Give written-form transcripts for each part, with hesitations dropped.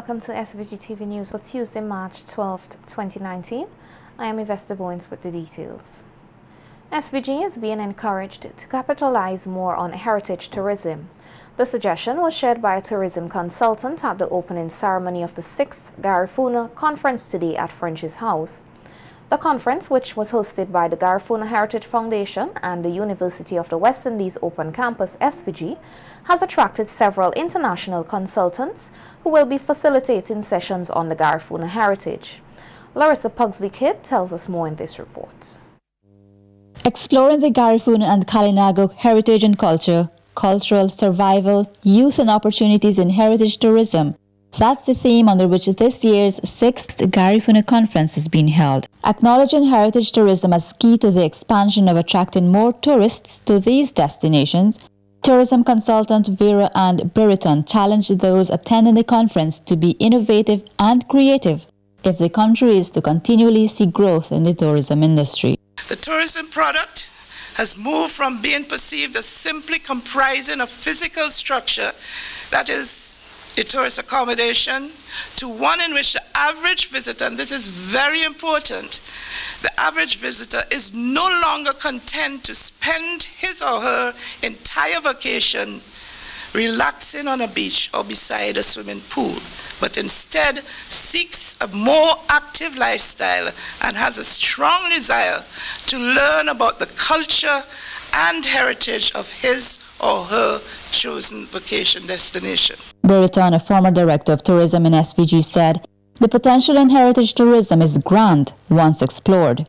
Welcome to SVG-TV News for Tuesday, March 12, 2019. I am Yvette Bowens with the details. SVG is being encouraged to capitalize more on heritage tourism. The suggestion was shared by a tourism consultant at the opening ceremony of the 6th Garifuna conference today at French's House. The conference, which was hosted by the Garifuna Heritage Foundation and the University of the West Indies Open Campus SVG, has attracted several international consultants who will be facilitating sessions on the Garifuna heritage. Larissa Pugsley-Kidd tells us more in this report. Exploring the Garifuna and Kalinago heritage and culture, cultural survival, youth and opportunities in heritage tourism. That's the theme under which this year's 6th Garifuna conference has been held. Acknowledging heritage tourism as key to the expansion of attracting more tourists to these destinations, tourism consultant Vera and Buriton challenged those attending the conference to be innovative and creative if the country is to continually see growth in the tourism industry. The tourism product has moved from being perceived as simply comprising a physical structure, that is, a tourist accommodation, to one in which the average visitor, and this is very important, the average visitor is no longer content to spend his or her entire vacation relaxing on a beach or beside a swimming pool, but instead seeks a more active lifestyle and has a strong desire to learn about the culture and heritage of his or her chosen vacation destination. Buriton, a former director of tourism in SVG, said, "The potential in heritage tourism is grand once explored."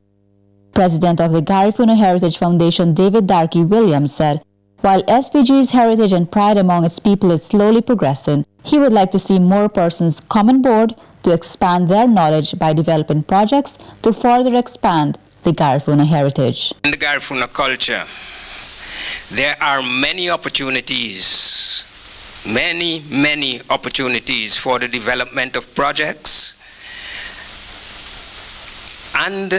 President of the Garifuna Heritage Foundation, David Darkey Williams, said, while SVG's heritage and pride among its people is slowly progressing, he would like to see more persons come on board to expand their knowledge by developing projects to further expand the Garifuna heritage. In the Garifuna culture, there are many opportunities for the development of projects and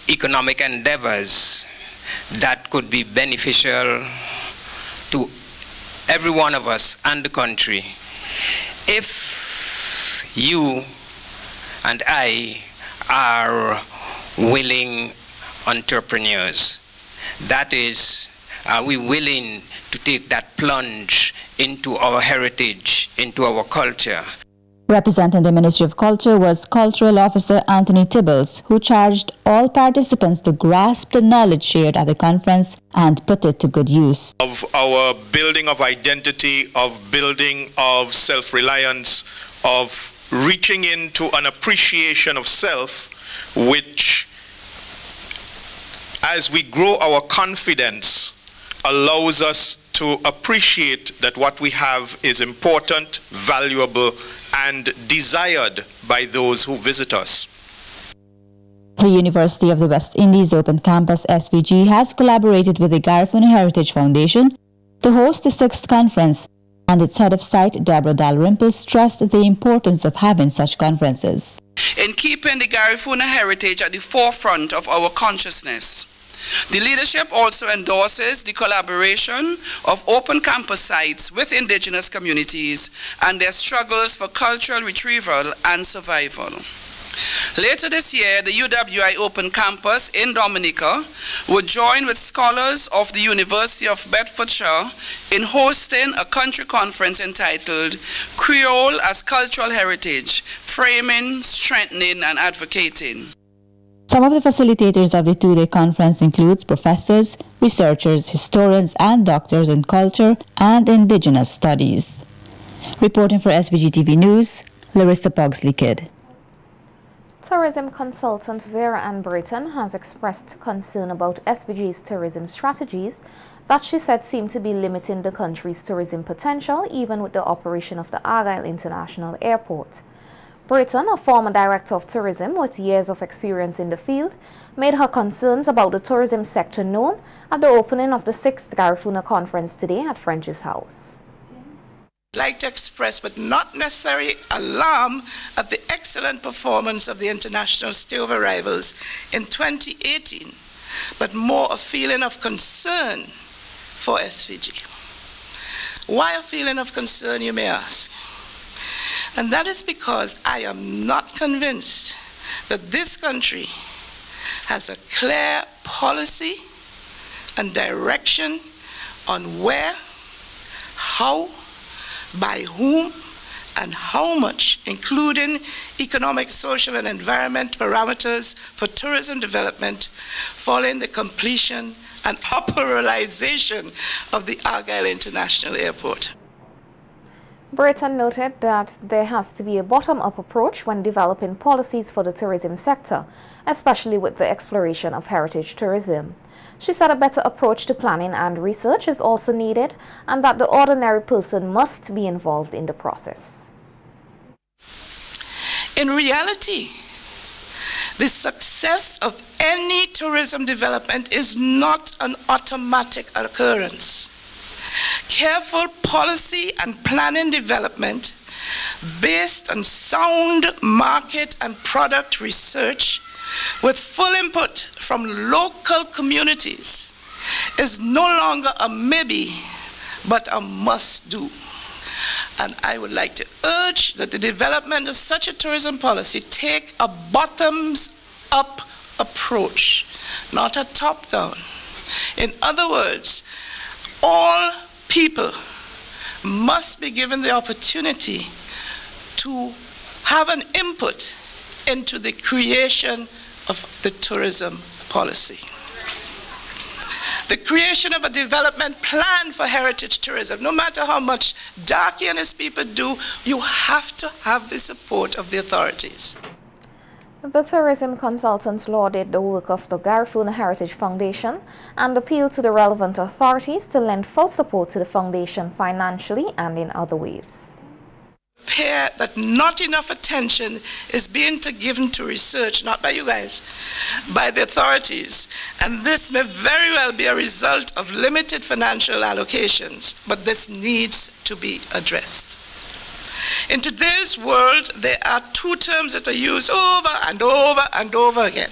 economic endeavors that could be beneficial to every one of us and the country if you and I are willing entrepreneurs. That is, are we willing to take that plunge into our heritage, into our culture? Representing the Ministry of Culture was Cultural Officer Anthony Tibbles, who charged all participants to grasp the knowledge shared at the conference and put it to good use. Of our building of identity, of building of self-reliance, of reaching into an appreciation of self, which, as we grow our confidence, allows us to appreciate that what we have is important, valuable, and desired by those who visit us. The University of the West Indies Open Campus SVG has collaborated with the Garifuna Heritage Foundation to host the 6th conference, and its head of site, Deborah Dalrymple, stressed the importance of having such conferences. In keeping the Garifuna heritage at the forefront of our consciousness, the leadership also endorses the collaboration of open campus sites with indigenous communities and their struggles for cultural retrieval and survival. Later this year, the UWI Open Campus in Dominica would join with scholars of the University of Bedfordshire in hosting a country conference entitled Creole as Cultural Heritage, Framing, Strengthening and Advocating. Some of the facilitators of the two-day conference includes professors, researchers, historians and doctors in culture and indigenous studies. Reporting for SVG-TV News, Larissa Pugsley-Kidd. Tourism consultant Vera Ann Britton has expressed concern about SVG's tourism strategies that she said seem to be limiting the country's tourism potential even with the operation of the Argyle International Airport. Britton, a former director of tourism with years of experience in the field, made her concerns about the tourism sector known at the opening of the 6th Garifuna conference today at French's House. I'd like to express, but not necessarily alarm, at the excellent performance of the international stay of arrivals in 2018, but more a feeling of concern for SVG. Why a feeling of concern, you may ask? And that is because I am not convinced that this country has a clear policy and direction on where, how, by whom, and how much, including economic, social, and environment parameters for tourism development following the completion and operationalization of the Argyle International Airport. Brereton noted that there has to be a bottom-up approach when developing policies for the tourism sector, especially with the exploration of heritage tourism. She said a better approach to planning and research is also needed, and that the ordinary person must be involved in the process. In reality, the success of any tourism development is not an automatic occurrence. Careful policy and planning development based on sound market and product research with full input from local communities is no longer a maybe, but a must-do. And I would like to urge that the development of such a tourism policy take a bottoms-up approach, not a top-down. In other words, all people must be given the opportunity to have an input into the creation of the tourism policy. The creation of a development plan for heritage tourism, no matter how much Darky and his people do, you have to have the support of the authorities. The tourism consultant lauded the work of the Garifuna Heritage Foundation and appealed to the relevant authorities to lend full support to the foundation financially and in other ways. Appear that not enough attention is being given to research, not by you guys, by the authorities, and this may very well be a result of limited financial allocations, but this needs to be addressed. In today's world, there are two terms that are used over and over and over again,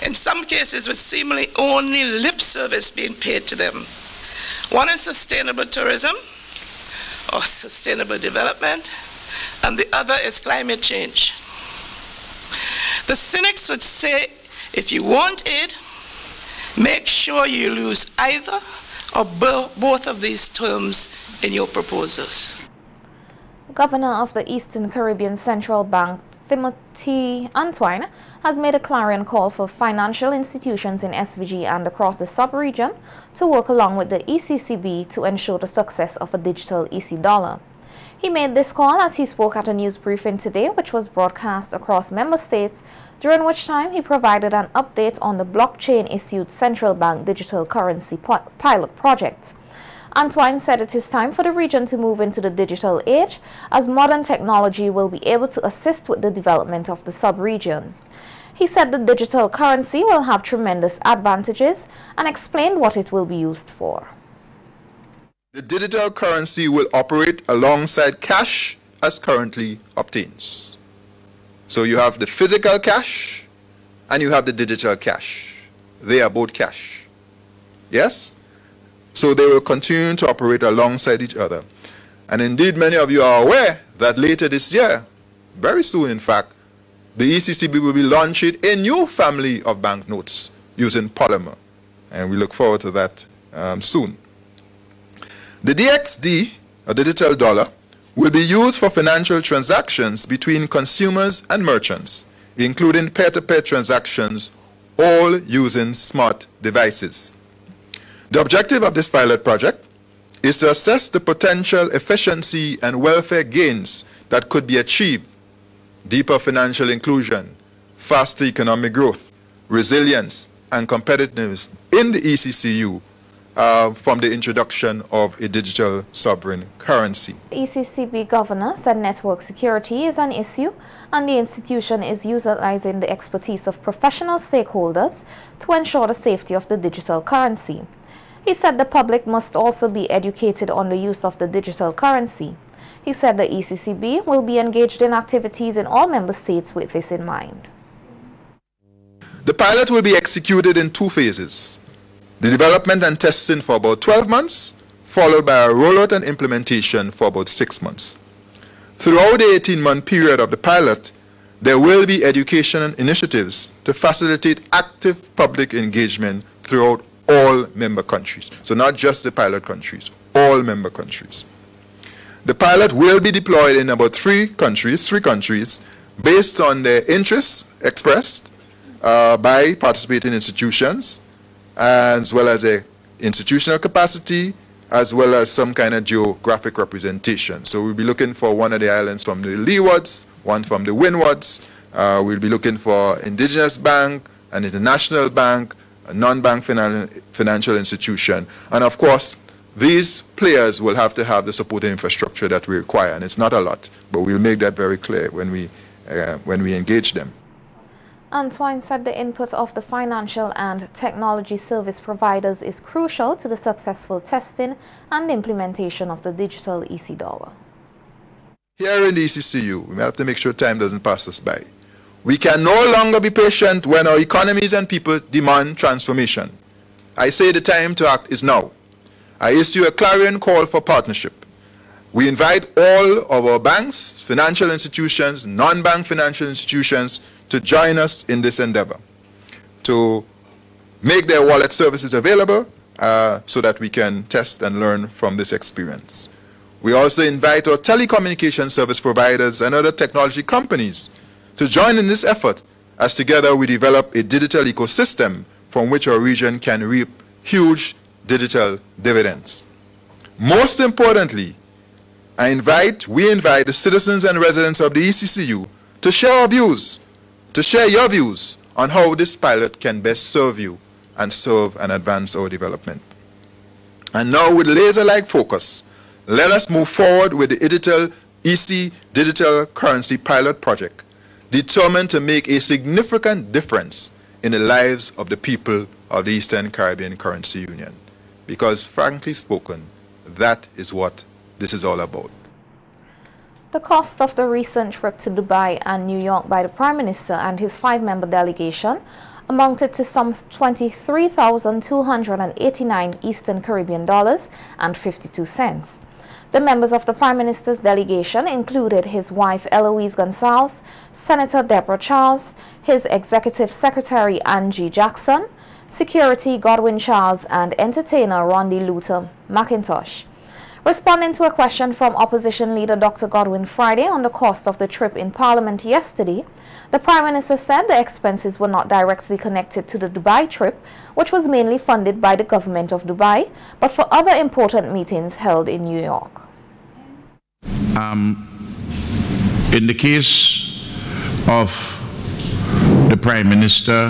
in some cases with seemingly only lip service being paid to them. One is sustainable tourism, or sustainable development, and the other is climate change. The cynics would say, if you want aid, make sure you use either or both of these terms in your proposals. Governor of the Eastern Caribbean Central Bank, Timothy Antoine, has made a clarion call for financial institutions in SVG and across the sub-region to work along with the ECCB to ensure the success of a digital EC dollar. He made this call as he spoke at a news briefing today, which was broadcast across member states, during which time he provided an update on the blockchain-issued central bank digital currency pilot project. Antoine said it is time for the region to move into the digital age, as modern technology will be able to assist with the development of the sub-region. He said the digital currency will have tremendous advantages and explained what it will be used for. The digital currency will operate alongside cash as currently obtains. So you have the physical cash and you have the digital cash. They are both cash. Yes? So they will continue to operate alongside each other. And indeed, many of you are aware that later this year, very soon in fact, the ECCB will be launching a new family of banknotes using polymer. And we look forward to that soon. The DXD, or digital dollar, will be used for financial transactions between consumers and merchants, including peer-to-peer transactions, all using smart devices. The objective of this pilot project is to assess the potential efficiency and welfare gains that could be achieved: deeper financial inclusion, faster economic growth, resilience, and competitiveness in the ECCU from the introduction of a digital sovereign currency. The ECCB governor said network security is an issue and the institution is utilizing the expertise of professional stakeholders to ensure the safety of the digital currency. He said the public must also be educated on the use of the digital currency. He said the ECCB will be engaged in activities in all member states with this in mind. The pilot will be executed in two phases: the development and testing for about 12 months, followed by a rollout and implementation for about 6 months. Throughout the 18-month period of the pilot, there will be education initiatives to facilitate active public engagement throughout all member countries. So not just the pilot countries, all member countries. The pilot will be deployed in about three countries, based on the interests expressed by participating institutions, as well as a institutional capacity, as well as some kind of geographic representation. So we'll be looking for one of the islands from the leewards, one from the windwards. We'll be looking for indigenous bank, an international bank, a non-bank financial institution. And of course, these players will have to have the supporting infrastructure that we require. And it's not a lot, but we'll make that very clear when we engage them. Antoine said the input of the financial and technology service providers is crucial to the successful testing and implementation of the digital EC dollar. Here in the ECCU, we have to make sure time doesn't pass us by. We can no longer be patient when our economies and people demand transformation. I say the time to act is now. I issue a clarion call for partnership. We invite all of our banks, financial institutions, non-bank financial institutions to join us in this endeavor, to make their wallet services available so that we can test and learn from this experience. We also invite our telecommunication service providers and other technology companies to join in this effort, as together we develop a digital ecosystem from which our region can reap huge digital dividends. Most importantly, we invite the citizens and residents of the ECCU to share our views, to share your views on how this pilot can best serve you and serve and advance our development. And now, with laser-like focus, let us move forward with the EC Digital Currency Pilot Project, determined to make a significant difference in the lives of the people of the Eastern Caribbean Currency Union. Because, frankly spoken, that is what this is all about. The cost of the recent trip to Dubai and New York by the Prime Minister and his 5-member delegation amounted to some 23,289 Eastern Caribbean dollars and 52 cents. The members of the Prime Minister's delegation included his wife Eloise Gonsalves, Senator Deborah Charles, his Executive Secretary Angie Jackson, Security Godwin Charles, and entertainer Rondi Luther McIntosh. Responding to a question from opposition leader Dr. Godwin Friday on the cost of the trip in Parliament yesterday, the Prime Minister said the expenses were not directly connected to the Dubai trip, which was mainly funded by the government of Dubai, but for other important meetings held in New York. In the case of the Prime Minister,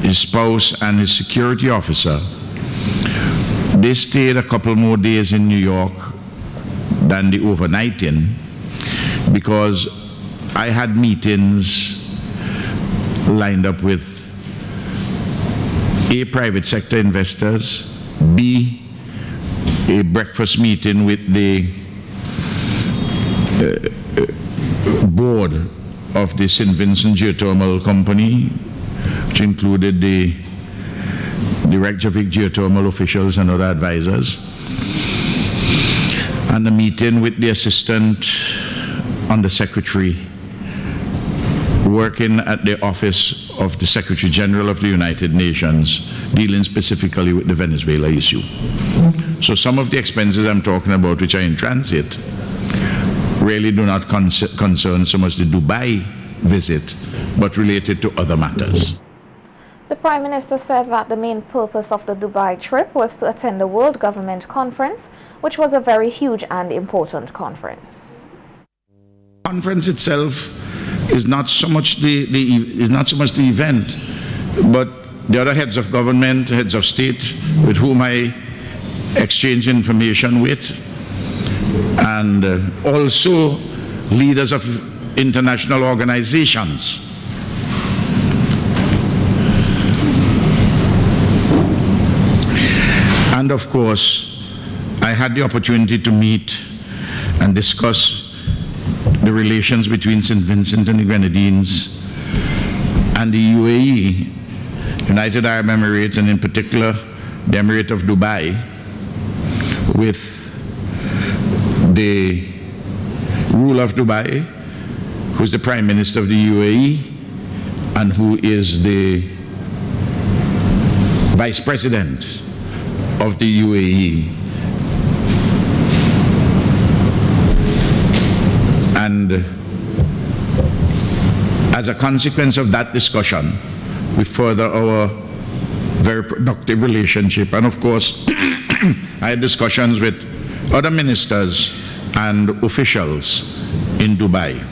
his spouse, and his security officer, they stayed a couple more days in New York than the overnighting, because I had meetings lined up with A, private sector investors, B, a breakfast meeting with the board of the St. Vincent Geothermal Company, which included the Reykjavik geothermal officials and other advisors, and a meeting with the Assistant Undersecretary working at the Office of the Secretary General of the United Nations, dealing specifically with the Venezuela issue. So some of the expenses I'm talking about, which are in transit, really do not concern so much the Dubai visit, but related to other matters. The Prime Minister said that the main purpose of the Dubai trip was to attend the World Government Conference, which was a very huge and important conference. The conference itself is not so much the event, but the other heads of government, heads of state, with whom I exchange information with, and also leaders of international organizations. And of course, I had the opportunity to meet and discuss the relations between St. Vincent and the Grenadines and the UAE, United Arab Emirates, and in particular the Emirate of Dubai, with the ruler of Dubai, who's the Prime Minister of the UAE, and who is the Vice President of the UAE. And as a consequence of that discussion, we further our very productive relationship. And of course, I had discussions with other ministers and officials in Dubai.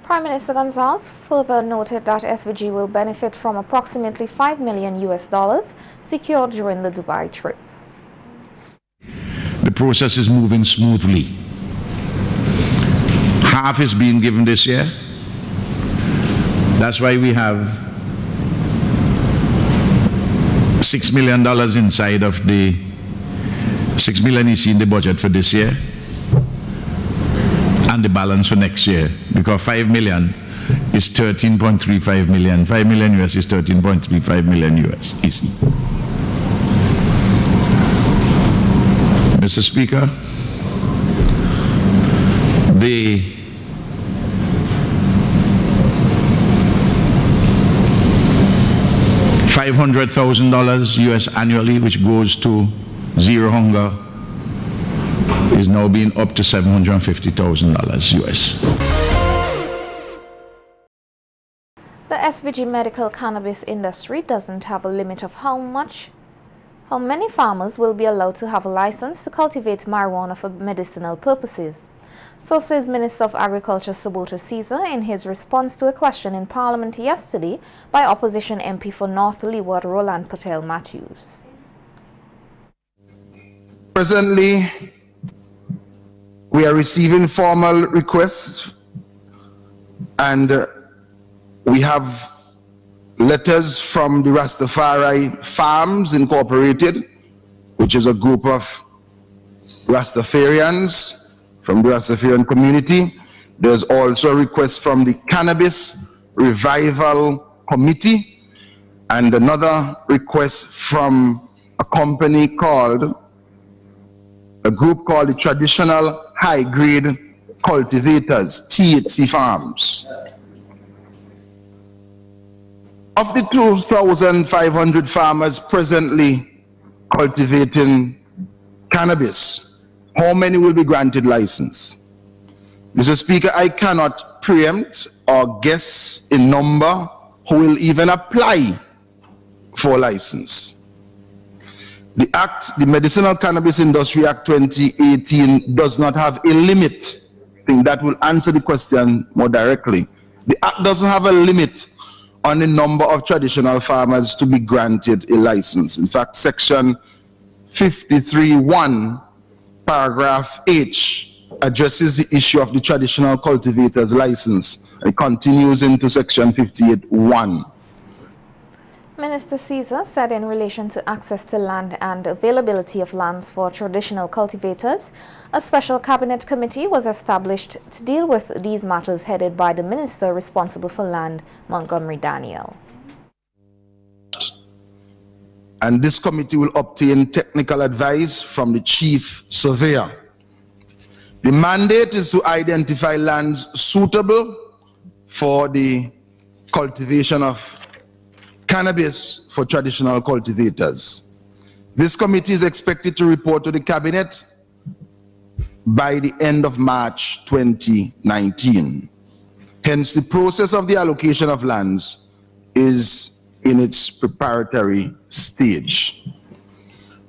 Prime Minister Gonzalez further noted that SVG will benefit from approximately $5 million secured during the Dubai trip. The process is moving smoothly. Half is being given this year. That's why we have $6 million inside of the $6 million is in the budget for this year, and the balance for next year, because 5 million is 13.35 million. 5 million US is 13.35 million US EC. Mr. Speaker, the $500,000 US annually, which goes to Zero Hunger, is now being up to $750,000 US. The SVG medical cannabis industry doesn't have a limit of how many farmers will be allowed to have a license to cultivate marijuana for medicinal purposes. So says Minister of Agriculture Subota Caesar in his response to a question in Parliament yesterday by opposition MP for North Leeward Roland Patel Matthews. Presently, we are receiving formal requests, and we have letters from the Rastafari Farms Incorporated, which is a group of Rastafarians from the Rastafarian community. There's also a request from the Cannabis Revival Committee, and another request from a group called the Traditional High Grade Cultivators, THC Farms. Of the 2,500 farmers presently cultivating cannabis, how many will be granted license? Mr. Speaker, I cannot preempt or guess a number who will even apply for license. The Act, the Medicinal Cannabis Industry Act 2018, does not have a limit. I think that will answer the question more directly. The Act doesn't have a limit on the number of traditional farmers to be granted a license. In fact, Section 53(1), paragraph H, addresses the issue of the traditional cultivator's license. It continues into Section 58(1). Minister Caesar said in relation to access to land and availability of lands for traditional cultivators, a special cabinet committee was established to deal with these matters headed by the minister responsible for land, Montgomery Daniel. And this committee will obtain technical advice from the chief surveyor. The mandate is to identify lands suitable for the cultivation of cannabis for traditional cultivators. This committee is expected to report to the cabinet by the end of March 2019. Hence, the process of the allocation of lands is in its preparatory stage.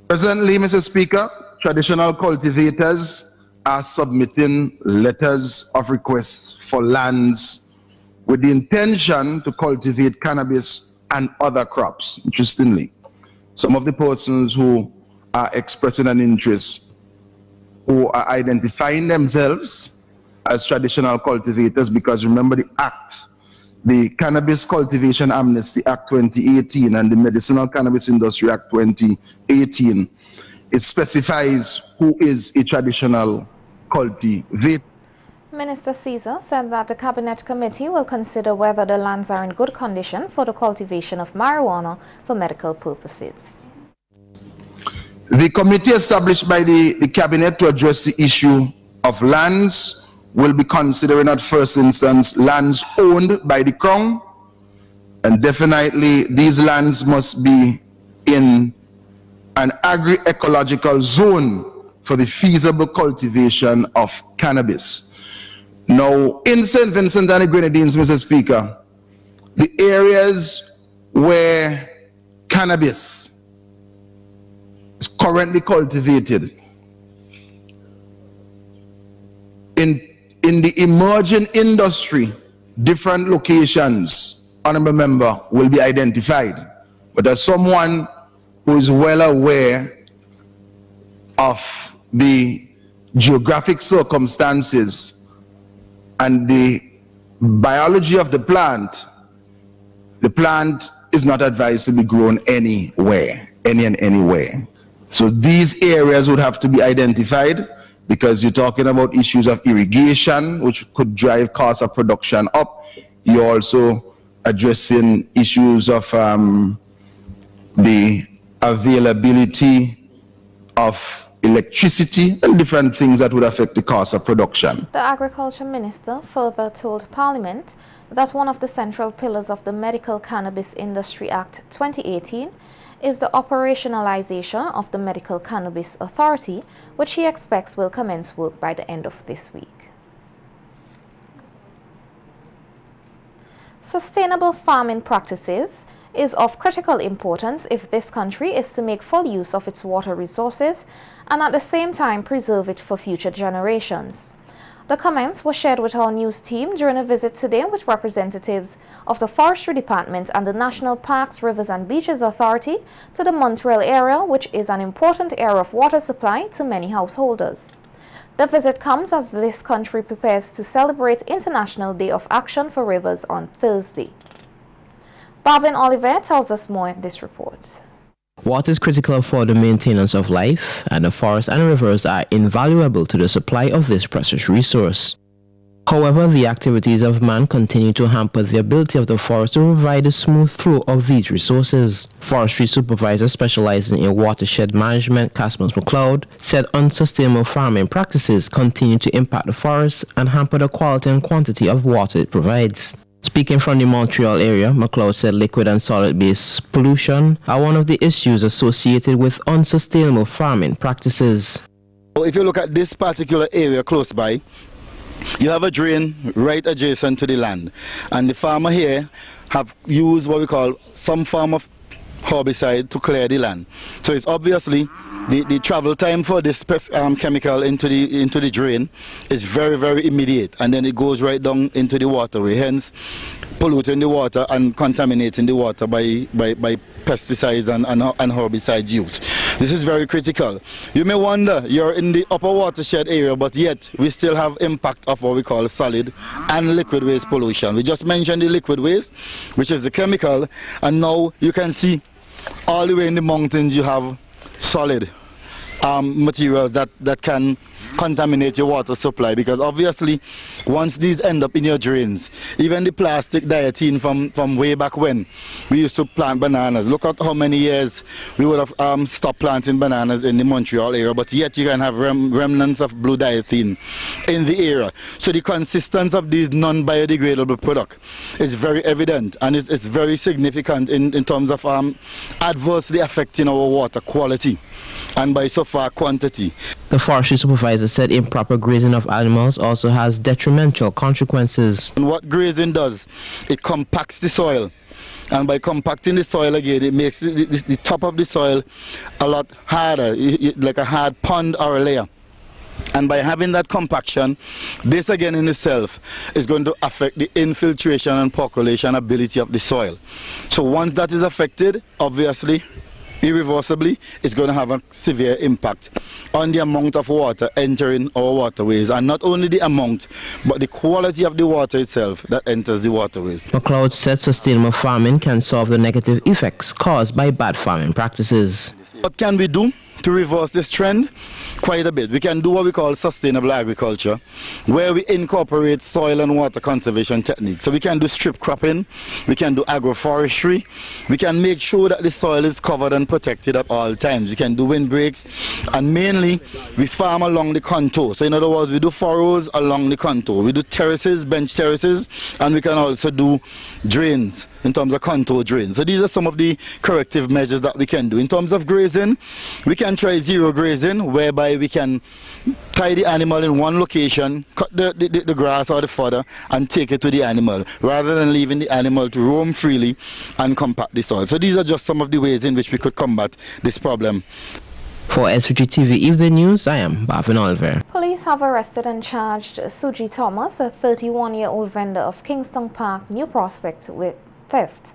Presently, Mr. Speaker, traditional cultivators are submitting letters of requests for lands with the intention to cultivate cannabis and other crops. Interestingly, some of the persons who are expressing an interest, who are identifying themselves as traditional cultivators, because remember the Act, the Cannabis Cultivation Amnesty Act 2018 and the Medicinal Cannabis Industry Act 2018, it specifies who is a traditional cultivator. Minister Caesar said that the Cabinet Committee will consider whether the lands are in good condition for the cultivation of marijuana for medical purposes. The committee established by the Cabinet to address the issue of lands will be considering at first instance lands owned by the Crown, and definitely these lands must be in an agri-ecological zone for the feasible cultivation of cannabis. Now, in St. Vincent and the Grenadines, Mr. Speaker, the areas where cannabis is currently cultivated, in the emerging industry, different locations, honorable member, will be identified. But as someone who is well aware of the geographic circumstances and the biology of the plant is not advised to be grown anywhere, anywhere. So these areas would have to be identified, because you're talking about issues of irrigation, which could drive cost of production up. You're also addressing issues of the availability of electricity and different things that would affect the cost of production. The Agriculture Minister further told Parliament that one of the central pillars of the Medical Cannabis Industry Act 2018 is the operationalization of the Medical Cannabis Authority, which he expects will commence work by the end of this week. Sustainable farming practices is of critical importance if this country is to make full use of its water resources and at the same time preserve it for future generations. The comments were shared with our news team during a visit today with representatives of the Forestry Department and the National Parks, Rivers and Beaches Authority to the Montreal area, which is an important area of water supply to many householders. The visit comes as this country prepares to celebrate International Day of Action for Rivers on Thursday. Barvin Oliver tells us more in this report. Water is critical for the maintenance of life, and the forests and rivers are invaluable to the supply of this precious resource. However, the activities of man continue to hamper the ability of the forest to provide a smooth flow of these resources. Forestry supervisor specializing in watershed management, Casmus McLeod, said unsustainable farming practices continue to impact the forest and hamper the quality and quantity of water it provides. Speaking from the Montreal area, McLeod said liquid and solid-based pollution are one of the issues associated with unsustainable farming practices. If you look at this particular area close by, you have a drain right adjacent to the land, and the farmer here have used what we call some form of herbicide to clear the land. So it's obviously the travel time for this chemical into the drain is very, very immediate, and then it goes right down into the waterway, hence polluting the water and contaminating the water by pesticides and herbicide use. This is very critical. You may wonder, you're in the upper watershed area, but yet we still have impact of what we call solid and liquid waste pollution. We just mentioned the liquid waste, which is the chemical, and now you can see all the way in the mountains you have solid materials that can contaminate your water supply, because obviously once these end up in your drains, even the plastic dietine from way back when we used to plant bananas, look at how many years we would have stopped planting bananas in the Montreal area, but yet you can have remnants of blue dietine in the area. So the consistency of these non-biodegradable products is very evident, and it's very significant in terms of adversely affecting our water quality and by so far quantity. The forestry supervisor said improper grazing of animals also has detrimental consequences. And what grazing does, it compacts the soil, and by compacting the soil again, it makes the top of the soil a lot harder, like a hard pond or a layer. And by having that compaction, this again in itself is going to affect the infiltration and percolation ability of the soil. So once that is affected, obviously, irreversibly, it's going to have a severe impact on the amount of water entering our waterways, and not only the amount, but the quality of the water itself that enters the waterways. McLeod said sustainable farming can solve the negative effects caused by bad farming practices. What can we do to reverse this trend quite a bit. We can do what we call sustainable agriculture, where we incorporate soil and water conservation techniques. So we can do strip cropping, we can do agroforestry, we can make sure that the soil is covered and protected at all times. We can do windbreaks, and mainly we farm along the contour. So in other words, we do furrows along the contour. We do terraces, bench terraces, and we can also do drains in terms of contour drains. So these are some of the corrective measures that we can do. In terms of grazing, we can try zero grazing, whereby we can tie the animal in one location, cut the grass or the fodder, and take it to the animal, rather than leaving the animal to roam freely and compact the soil. So these are just some of the ways in which we could combat this problem. For SVG-TV Evening News, I am Bavin Oliver. Police have arrested and charged Suji Thomas, a 31-year-old vendor of Kingston Park, New Prospect, with theft.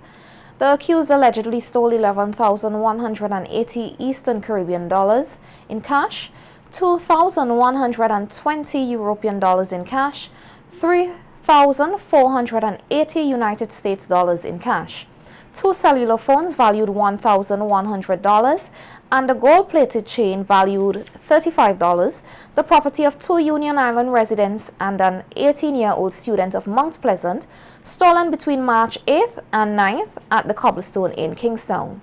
The accused allegedly stole 11,180 Eastern Caribbean dollars in cash, 2,120 European dollars in cash, 3,480 United States dollars in cash, 2 cellular phones valued $1,100, and a gold-plated chain valued $35, the property of 2 Union Island residents and an 18-year-old student of Mount Pleasant, stolen between March 8th and 9th at the Cobblestone in Kingstown.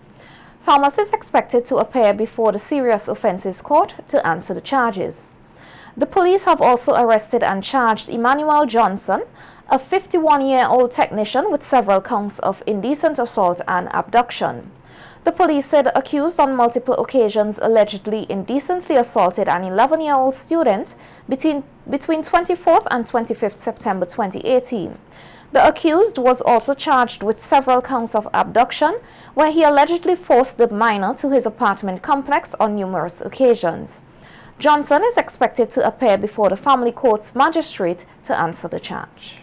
Thomas is expected to appear before the Serious Offences Court to answer the charges. The police have also arrested and charged Emmanuel Johnson, a 51-year-old technician, with several counts of indecent assault and abduction. The police said the accused on multiple occasions allegedly indecently assaulted an 11-year-old student between 24th and 25th September 2018. The accused was also charged with several counts of abduction, where he allegedly forced the minor to his apartment complex on numerous occasions. Johnson is expected to appear before the family court's magistrate to answer the charge.